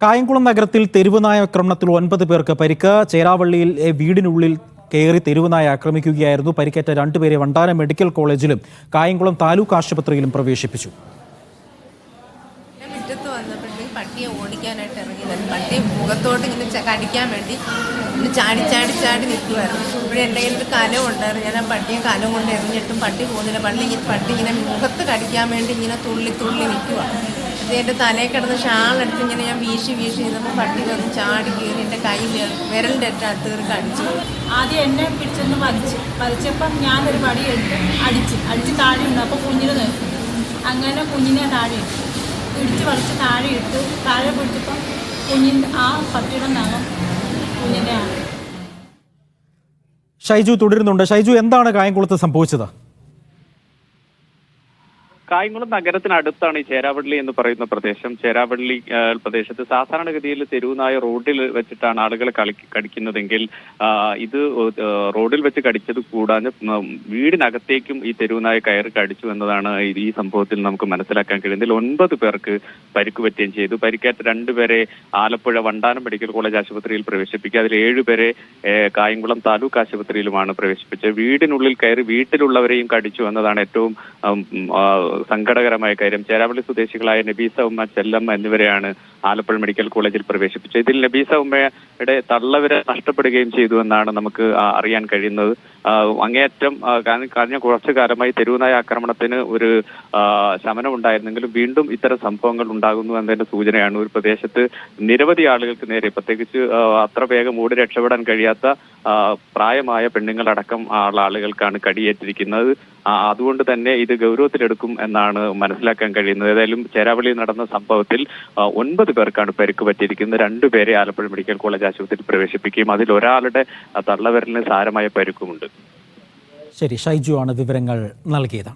കായംകുളം നഗരത്തിൽ തെരുവുനായ ആക്രമണത്തിൽ 9 പേർക്ക് പരിക്ക്. ചേരാവള്ളിയിൽ വീടിനുള്ളിൽ കയറി തെരുവുനായ ആക്രമിക്കുകയായിരുന്നു. പരിക്കേറ്റ 2 പേരെ വണ്ടാനം മെഡിക്കൽ കോളേജിലും കായംകുളം താലൂക്ക് ആശുപത്രിയിലും പ്രവേശിപ്പിച്ചു. പട്ടിയെ ഓടിക്കാനായിട്ട് ഇറങ്ങിയതാണ്. പട്ടിയെ മുഖത്തോട്ട് ഇങ്ങനെ കടിക്കാൻ വേണ്ടി ചാടി ചാടി ചാടി നിൽക്കുമായിരുന്നു. ഇവിടെ എൻ്റെ കയ്യിൽ ഒരു കലം ഉണ്ടായിരുന്നു. ഞാൻ ആ പട്ടിയെ കലം കൊണ്ട് എറിഞ്ഞിട്ടും പട്ടി പോകുന്നില്ല. പട്ടി ഇങ്ങനെ മുഖത്ത് കടിക്കാൻ വേണ്ടി ഇങ്ങനെ തുള്ളി തുള്ളി നിൽക്കുക. ഇത് എൻ്റെ തലയിൽ കിടന്ന് ഷാളെടുത്ത് ഇങ്ങനെ ഞാൻ വീശി ചെയ്തപ്പോൾ പട്ടി വന്ന് ചാടി കയറി എൻ്റെ കൈ വിരലിൻ്റെ അടുത്ത് കയറി കടിച്ചു. ആദ്യം എന്നെ പിടിച്ചൊന്ന് വലിച്ചപ്പം ഞാനൊരു പടി എടുത്ത് അടിച്ച് താഴെ ഉണ്ട്. അപ്പോൾ കുഞ്ഞിനെ നോക്കി അങ്ങനെ കുഞ്ഞിനെ താഴെ ഇട്ടു. ഇടിച്ച് വലിച്ച് താഴെ ഇട്ടു. താഴെ പിടിച്ചപ്പം കുഞ്ഞിൻ്റെ ആ പട്ടിയുടെ നഖം കുഞ്ഞിൻ്റെ ആണ്. ഷൈജു തുടരുന്നുണ്ട്. ഷൈജു, എന്താണ് കായംകുളത്ത് സംഭവിച്ചത്? കായംകുളം നഗരത്തിനടുത്താണ് ഈ ചേരാവള്ളി എന്ന് പറയുന്ന പ്രദേശം. ചേരാവള്ളി പ്രദേശത്ത് സാധാരണഗതിയിൽ തെരുവുനായ റോഡിൽ വെച്ചിട്ടാണ് ആളുകളെ കടിക്കുന്നതെങ്കിൽ ഇത് റോഡിൽ വെച്ച് കടിച്ചത് കൂടാതെ വീടിനകത്തേക്കും ഈ തെരുവുനായ കയറി കടിച്ചു എന്നതാണ് ഈ സംഭവത്തിൽ നമുക്ക് മനസ്സിലാക്കാൻ കഴിയുന്നതിൽ 9 പേർക്ക് പരിക്ക് പറ്റുകയും ചെയ്തു. പരിക്കേറ്റ 2 പേരെ ആലപ്പുഴ വണ്ടാനം മെഡിക്കൽ കോളേജ് ആശുപത്രിയിൽ പ്രവേശിപ്പിക്കുക. അതിൽ 7 പേരെ കായംകുളം താലൂക്ക് ആശുപത്രിയിലുമാണ് പ്രവേശിപ്പിച്ചത്. വീടിനുള്ളിൽ കയറി വീട്ടിലുള്ളവരെയും കടിച്ചു എന്നതാണ് ഏറ്റവും സങ്കടകരമായ കാര്യം. ചേരാവള്ളി സ്വദേശികളായ നബീസ ഉമ്മ, ചെല്ലമ്മ എന്നിവരെയാണ് ആലപ്പുഴ മെഡിക്കൽ കോളേജിൽ പ്രവേശിപ്പിച്ചത്. ഇതിൽ നബീസ ഉമ്മയുടെ തള്ളവരെ നഷ്ടപ്പെടുകയും ചെയ്തു എന്നാണ് നമുക്ക് അറിയാൻ കഴിയുന്നത്. അങ്ങേയറ്റം കഴിഞ്ഞ കുറച്ചു കാലമായി തെരുവുനായ ആക്രമണത്തിന് ഒരു ശമനം ഉണ്ടായിരുന്നെങ്കിലും വീണ്ടും ഇത്തരം സംഭവങ്ങൾ ഉണ്ടാകുന്നു എന്നതിന്റെ സൂചനയാണ്. ഒരു പ്രദേശത്ത് നിരവധി ആളുകൾക്ക് നേരെ, പ്രത്യേകിച്ച് അത്ര വേഗം ഓടി രക്ഷപ്പെടാൻ കഴിയാത്ത പ്രായമായ പെണ്ണുങ്ങളടക്കം ആളുകൾക്കാണ് കടിയേറ്റിരിക്കുന്നത്. അതുകൊണ്ട് തന്നെ ഇത് ഗൗരവത്തിലെടുക്കും എന്നാണ് മനസ്സിലാക്കാൻ കഴിയുന്നത്. ഏതായാലും ചേരാവള്ളിയിൽ നടന്ന സംഭവത്തിൽ 9 പേർക്കാണ് പരിക്ക് പറ്റിയിരിക്കുന്നത്. 2 പേരെ ആലപ്പുഴ മെഡിക്കൽ കോളേജ് ആശുപത്രിയിൽ പ്രവേശിപ്പിക്കുകയും അതിൽ ഒരാളുടെ തള്ളവിരലിന് സാരമായ പരിക്കുമുണ്ട്. ശരി, ഷൈജു ആണ് വിവരങ്ങൾ നൽകിയത്.